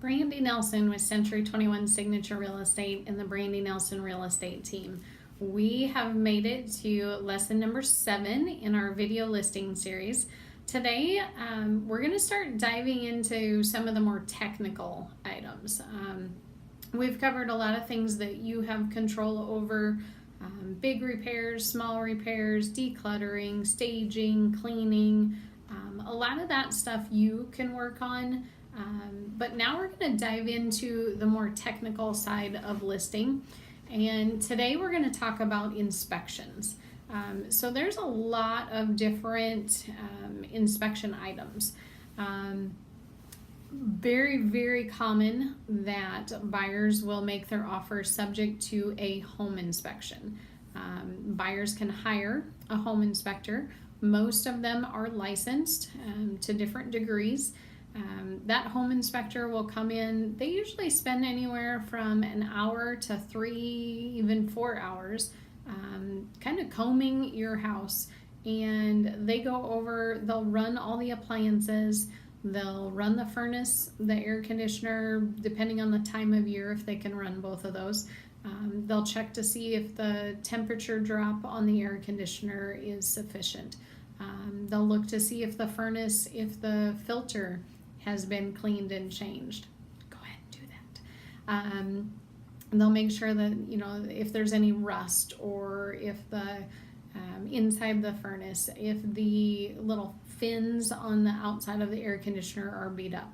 Brandy Nelson with Century 21 Signature Real Estate and the Brandy Nelson Real Estate team. We have made it to lesson number 7 in our video listing series. Today, we're going to start diving into some of the more technical items. We've covered a lot of things that you have control over, big repairs, small repairs, decluttering, staging, cleaning. A lot of that stuff you can work on. But now we're going to dive into the more technical side of listing. And today we're going to talk about inspections. So there's a lot of different inspection items. Very, very common that buyers will make their offer subject to a home inspection. Buyers can hire a home inspector. Most of them are licensed to different degrees. That home inspector will come in. They usually spend anywhere from an hour to 3, even 4 hours, kind of combing your house. And they go over, they'll run all the appliances, they'll run the furnace, the air conditioner, depending on the time of year, if they can run both of those. They'll check to see if the temperature drop on the air conditioner is sufficient. They'll look to see if the furnace, if the filter has been cleaned and changed. Go ahead and do that. They'll make sure that, if there's any rust, or if the inside the furnace, if the little fins on the outside of the air conditioner are beat up.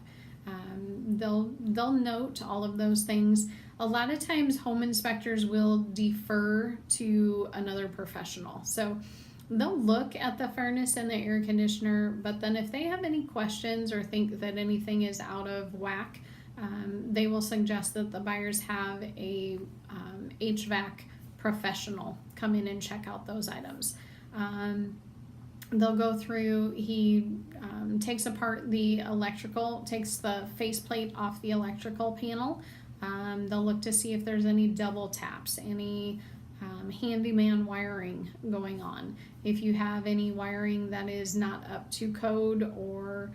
They'll note all of those things. A lot of times home inspectors will defer to another professional. So they'll look at the furnace and the air conditioner, but then if they have any questions or think that anything is out of whack, they will suggest that the buyers have a HVAC professional come in and check out those items. They'll go through, he takes apart the electrical, takes the faceplate off the electrical panel. They'll look to see if there's any double taps, any handyman wiring going on. If you have any wiring that is not up to code, or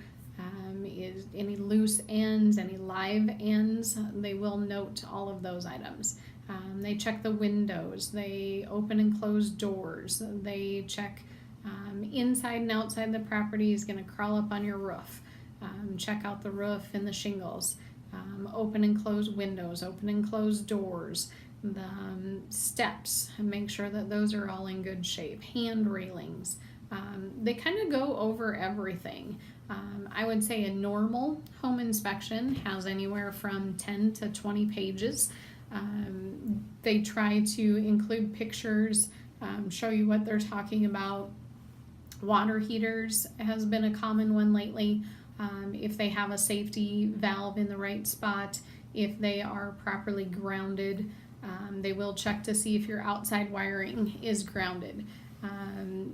is any loose ends, any live ends, they will note all of those items. They check the windows, they open and close doors, they check inside and outside the property. Is going to crawl up on your roof, check out the roof and the shingles, open and close windows, open and close doors, the steps, and make sure that those are all in good shape, hand railings. They kind of go over everything. I would say a normal home inspection has anywhere from 10 to 20 pages. They try to include pictures, show you what they're talking about. Water heaters has been a common one lately. If they have a safety valve in the right spot, if they are properly grounded, they will check to see if your outside wiring is grounded.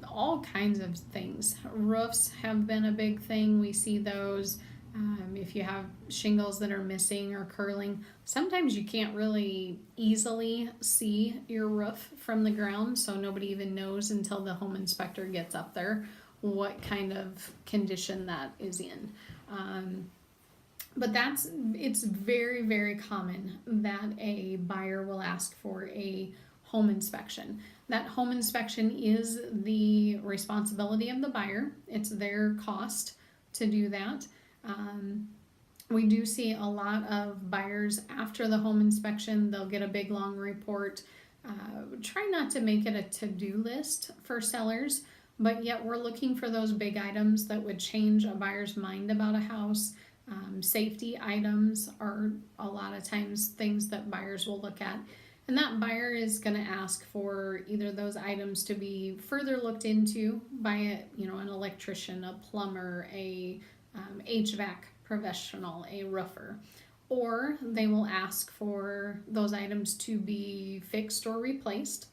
All kinds of things. Roofs have been a big thing. We see those. If you have shingles that are missing or curling, sometimes you can't really easily see your roof from the ground, so nobody even knows until the home inspector gets up there what kind of condition that is in. But it's very, very common that a buyer will ask for a home inspection. That home inspection is the responsibility of the buyer. It's their cost to do that. We do see a lot of buyers after the home inspection, they'll get a big long report. Try not to make it a to-do list for sellers, but yet we're looking for those big items that would change a buyer's mind about a house. Safety items are a lot of times things that buyers will look at. And that buyer is going to ask for either those items to be further looked into by an electrician, a plumber, a HVAC professional, a roofer, or they will ask for those items to be fixed or replaced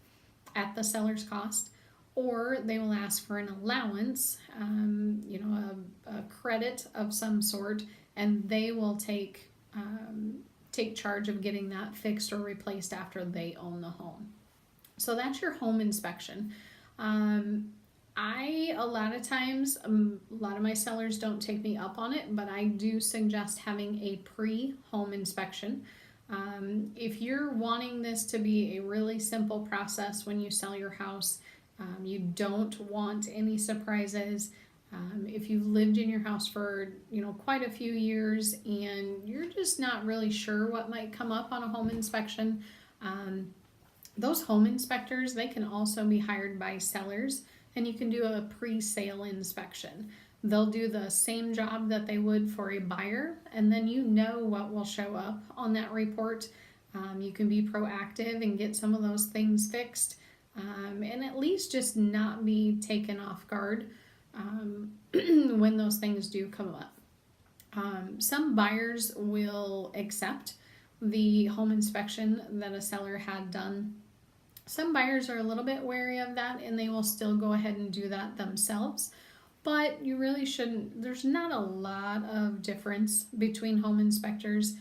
at the seller's cost, or they will ask for an allowance, a credit of some sort, and they will take charge of getting that fixed or replaced after they own the home. So that's your home inspection. A lot of times, a lot of my sellers don't take me up on it, but I do suggest having a pre-home inspection. If you're wanting this to be a really simple process when you sell your house, you don't want any surprises. If you've lived in your house for quite a few years and you're just not really sure what might come up on a home inspection, those home inspectors, they can also be hired by sellers, and you can do a pre-sale inspection. They'll do the same job that they would for a buyer, and then what will show up on that report. You can be proactive and get some of those things fixed, and at least just not be taken off guard when those things do come up. Some buyers will accept the home inspection that a seller had done. Some buyers are a little bit wary of that, and they will still go ahead and do that themselves. But you really shouldn't. There's not a lot of difference between home inspectors.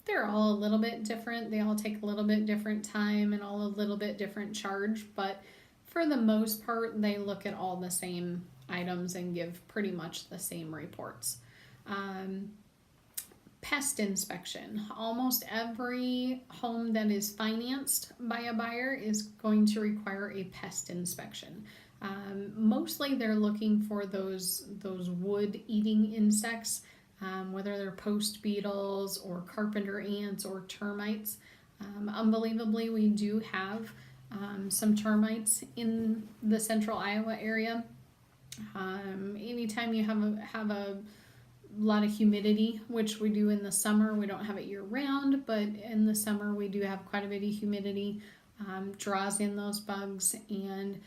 They're all a little bit different. They all take a little bit different time and all a little bit different charge. But for the most part, they look at all the same items and give pretty much the same reports. Pest inspection. Almost every home that is financed by a buyer is going to require a pest inspection. Mostly they're looking for those wood-eating insects, whether they're post beetles or carpenter ants or termites. Unbelievably, we do have some termites in the central Iowa area. Anytime you have a lot of humidity, which we do in the summer, we don't have it year round, but in the summer we do have quite a bit of humidity, draws in those bugs. And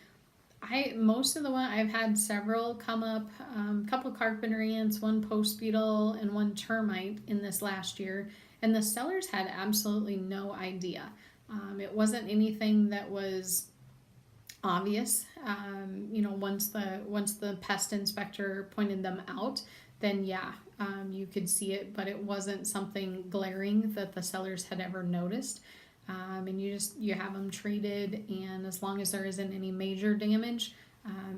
I've had several come up, a couple carpenter ants, one post beetle, and one termite in this last year, and the sellers had absolutely no idea. It wasn't anything that was obvious. Once the pest inspector pointed them out, then you could see it, but it wasn't something glaring that the sellers had ever noticed. And you have them treated, and as long as there isn't any major damage,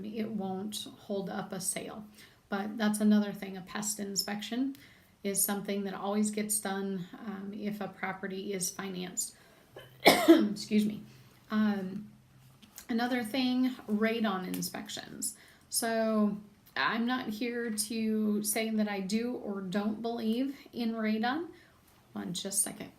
it won't hold up a sale. But that's another thing. A pest inspection is something that always gets done if a property is financed. Excuse me. Another thing, radon inspections. So I'm not here to say that I do or don't believe in radon. Hold on just a second.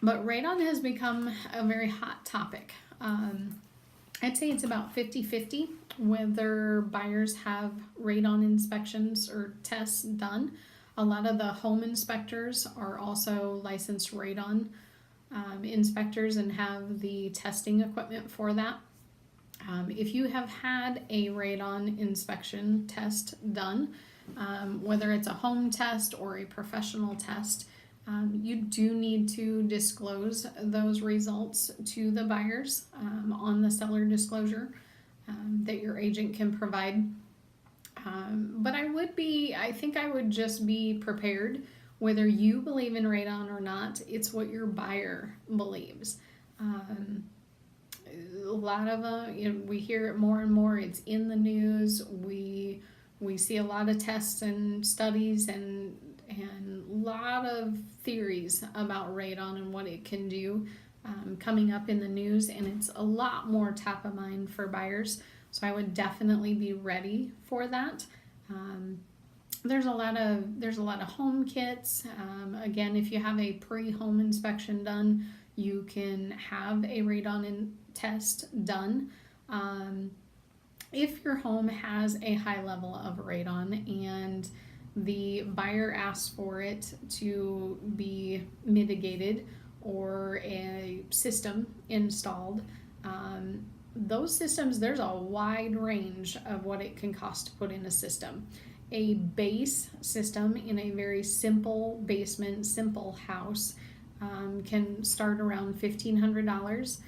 But radon has become a very hot topic. I'd say it's about 50-50 whether buyers have radon inspections or tests done. A lot of the home inspectors are also licensed radon inspectors and have the testing equipment for that. If you have had a radon inspection test done, whether it's a home test or a professional test, you do need to disclose those results to the buyers on the seller disclosure that your agent can provide. But I think I would just be prepared. Whether you believe in radon or not, it's what your buyer believes. A lot of them, we hear it more and more. It's in the news. We see a lot of tests and studies and a lot of theories about radon and what it can do coming up in the news, and it's a lot more top of mind for buyers. So I would definitely be ready for that. There's a lot of home kits. Again, if you have a pre-home inspection done, you can have a radon test done. If your home has a high level of radon and the buyer asks for it to be mitigated or a system installed, those systems, there's a wide range of what it can cost to put in a system. A base system in a very simple basement, simple house can start around $1,500.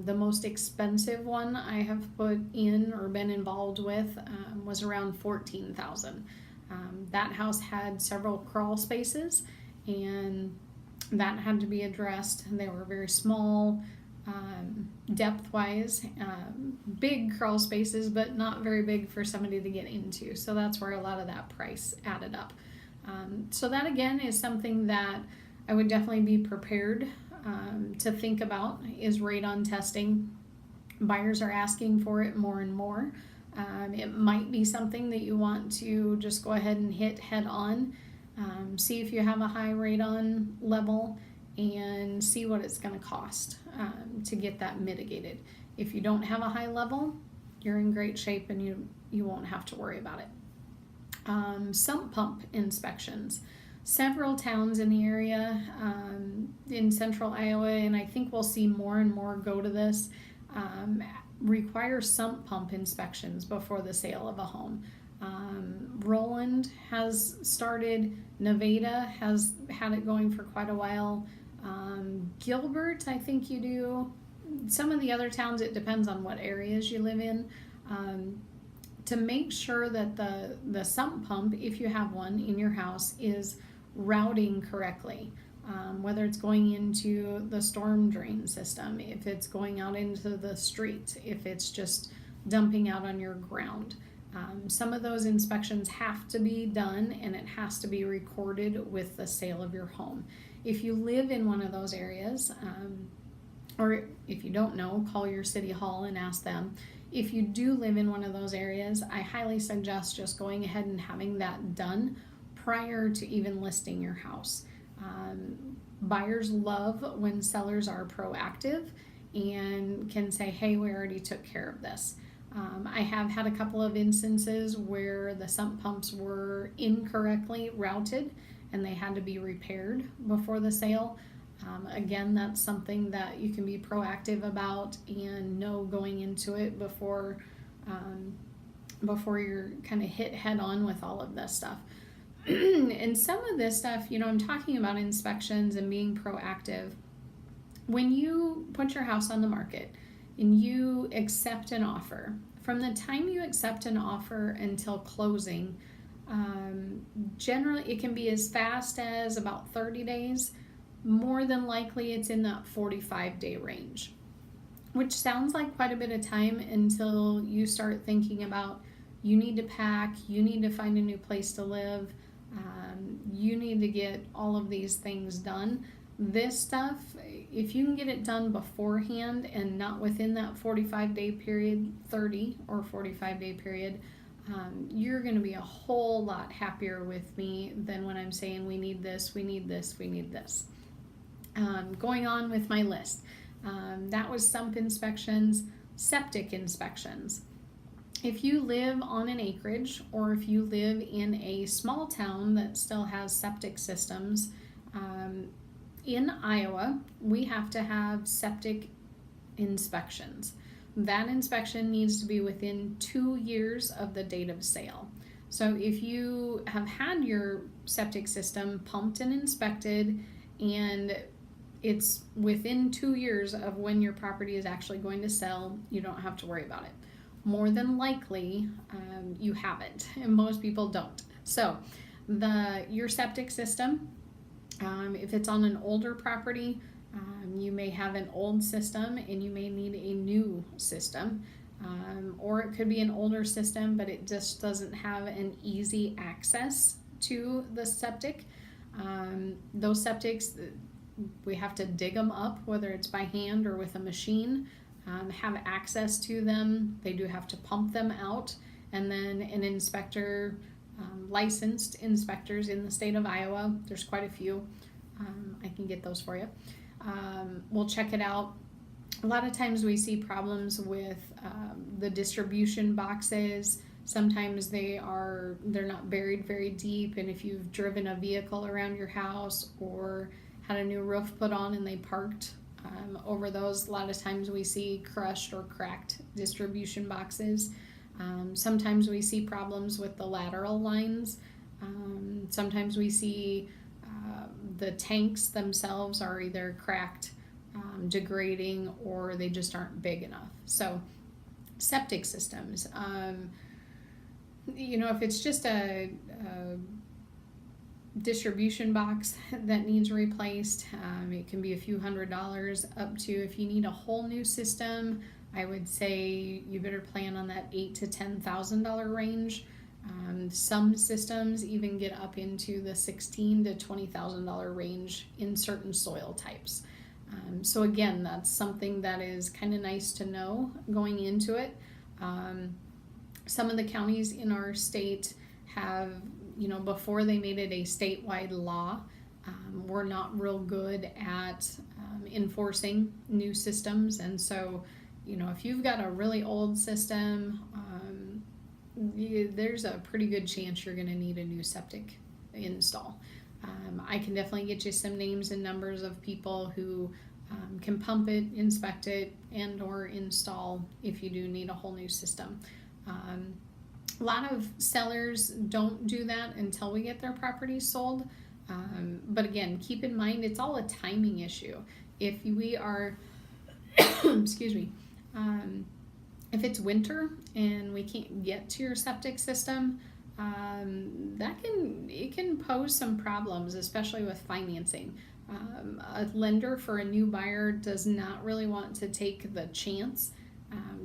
The most expensive one I have put in or been involved with was around $14,000. That house had several crawl spaces, and that had to be addressed. They were very small. depth-wise, big crawl spaces, but not very big for somebody to get into. So that's where a lot of that price added up. So that again is something that I would definitely be prepared to think about, is radon testing. Buyers are asking for it more and more. It might be something that you want to just go ahead and hit head on. See if you have a high radon level and see what it's going to cost to get that mitigated. If you don't have a high level, you're in great shape and you won't have to worry about it. Sump pump inspections. Several towns in the area in central Iowa, and I think we'll see more and more go to this, require sump pump inspections before the sale of a home. Roland has started, Nevada has had it going for quite a while. Gilbert, I think you do. Some of the other towns, it depends on what areas you live in. To make sure that the sump pump, if you have one in your house, is routing correctly. Whether it's going into the storm drain system, if it's going out into the street, if it's just dumping out on your ground. Some of those inspections have to be done, and it has to be recorded with the sale of your home. If you live in one of those areas, or if you don't know, call your city hall and ask them. If you do live in one of those areas, I highly suggest just going ahead and having that done prior to even listing your house. Buyers love when sellers are proactive and can say, hey, we already took care of this. I have had a couple of instances where the sump pumps were incorrectly routed and they had to be repaired before the sale. Again, that's something that you can be proactive about and know going into it before you're kind of hit head on with all of this stuff. And some of this stuff, I'm talking about inspections and being proactive. When you put your house on the market and you accept an offer, from the time you accept an offer until closing, generally it can be as fast as about 30 days. More than likely it's in that 45-day range, which sounds like quite a bit of time until you start thinking about you need to pack, you need to find a new place to live, you need to get all of these things done. This stuff, if you can get it done beforehand and not within that 45-day period, 30 or 45-day period, you're going to be a whole lot happier with me than when I'm saying we need this, we need this, we need this. Going on with my list, that was sump inspections, septic inspections. If you live on an acreage or if you live in a small town that still has septic systems, in Iowa, we have to have septic inspections. That inspection needs to be within 2 years of the date of sale. So if you have had your septic system pumped and inspected and it's within 2 years of when your property is actually going to sell, you don't have to worry about it. More than likely, you haven't, and most people don't. So your septic system, if it's on an older property, you may have an old system and you may need a new system, or it could be an older system but it just doesn't have an easy access to the septic. Those septics, we have to dig them up, whether it's by hand or with a machine, have access to them. They do have to pump them out, and then an inspector, licensed inspectors in the state of Iowa, there's quite a few, I can get those for you, we'll check it out. A lot of times we see problems with the distribution boxes. Sometimes they're not buried very deep, and if you've driven a vehicle around your house or had a new roof put on and they parked over those, a lot of times we see crushed or cracked distribution boxes. Sometimes we see problems with the lateral lines. Sometimes we see the tanks themselves are either cracked, degrading, or they just aren't big enough. So septic systems, if it's just a distribution box that needs replaced. It can be a few $100s up to, if you need a whole new system, I would say you better plan on that $8,000 to $10,000 range. Some systems even get up into the $16,000 to $20,000 range in certain soil types. So again, that's something that is kind of nice to know going into it. Some of the counties in our state have, before they made it a statewide law, were not real good at enforcing new systems. And so, if you've got a really old system, there's a pretty good chance you're going to need a new septic install. I can definitely get you some names and numbers of people who can pump it, inspect it, and or install if you do need a whole new system. A lot of sellers don't do that until we get their properties sold. But again, keep in mind, it's all a timing issue. If we are, excuse me, if it's winter and we can't get to your septic system, it can pose some problems, especially with financing. A lender for a new buyer does not really want to take the chance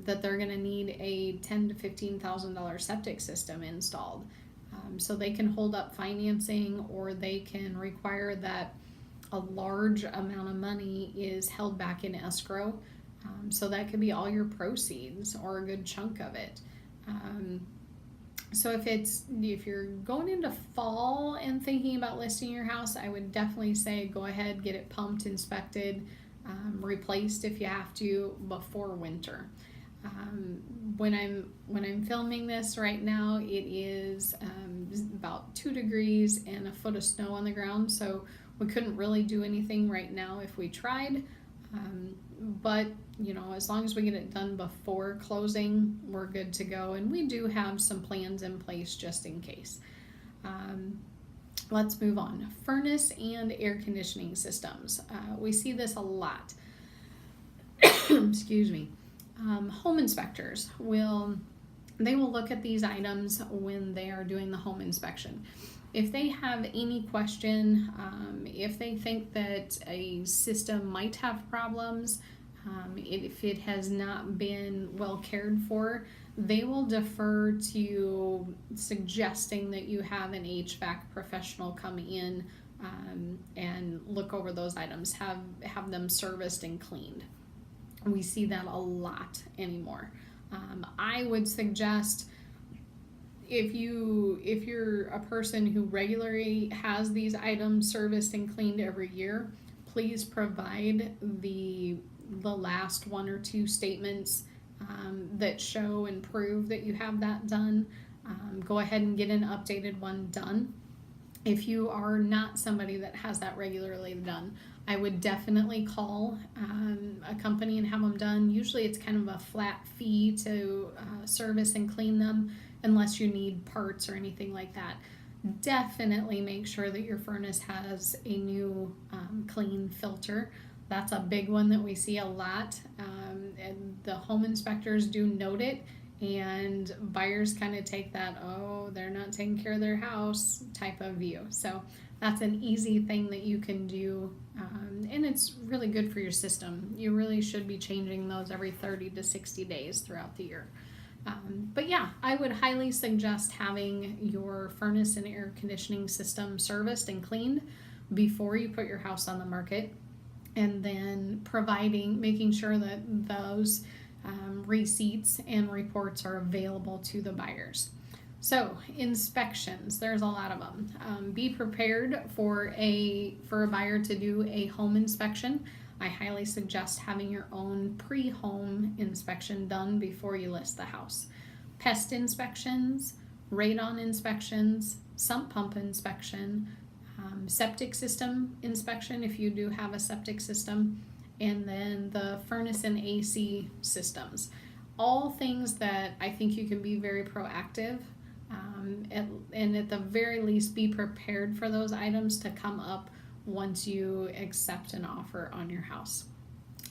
that they're going to need a $10,000 to $15,000 septic system installed. So they can hold up financing, or they can require that a large amount of money is held back in escrow. So that could be all your proceeds or a good chunk of it. So if you're going into fall and thinking about listing your house, I would definitely say go ahead, get it pumped, inspected, replaced if you have to before winter. When I'm filming this right now, it is about 2 degrees and a foot of snow on the ground, so we couldn't really do anything right now if we tried. But as long as we get it done before closing, we're good to go. And we do have some plans in place just in case. Let's move on. Furnace and air conditioning systems. We see this a lot. Excuse me. Home inspectors will look at these items when they are doing the home inspection. If they have any question, if they think that a system might have problems, if it has not been well cared for, they will defer to suggesting that you have an HVAC professional come in and look over those items, have them serviced and cleaned. We see that a lot anymore. I would suggest, if you're a person who regularly has these items serviced and cleaned every year, please provide the last 1 or 2 statements that show and prove that you have that done. Go ahead and get an updated one done. If you are not somebody that has that regularly done, I would definitely call a company and have them done. Usually it's kind of a flat fee to service and clean them, unless you need parts or anything like that. Definitely make sure that your furnace has a new clean filter. That's a big one that we see a lot. And the home inspectors do note it, and buyers kind of take that, oh, they're not taking care of their house type of view. So that's an easy thing that you can do, and it's really good for your system. You really should be changing those every 30 to 60 days throughout the year. But yeah, I would highly suggest having your furnace and air conditioning system serviced and cleaned before you put your house on the market, and then making sure that those receipts and reports are available to the buyers. So inspections, there's a lot of them. Be prepared for a buyer to do a home inspection. I highly suggest having your own pre-home inspection done before you list the house. Pest inspections, radon inspections, sump pump inspection, septic system inspection if you do have a septic system, and then the furnace and AC systems. All things that I think you can be very proactive, and at the very least be prepared for those items to come up once you accept an offer on your house.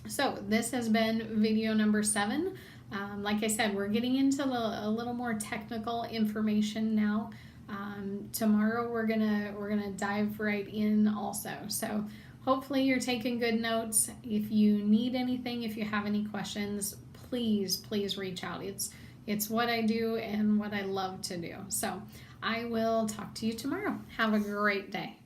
So this has been video number 7. Like I said, we're getting into a little more technical information now. Tomorrow we're gonna dive right in also. So hopefully you're taking good notes. If you need anything, if you have any questions, please reach out. It's what I do and what I love to do. So I will talk to you tomorrow. Have a great day.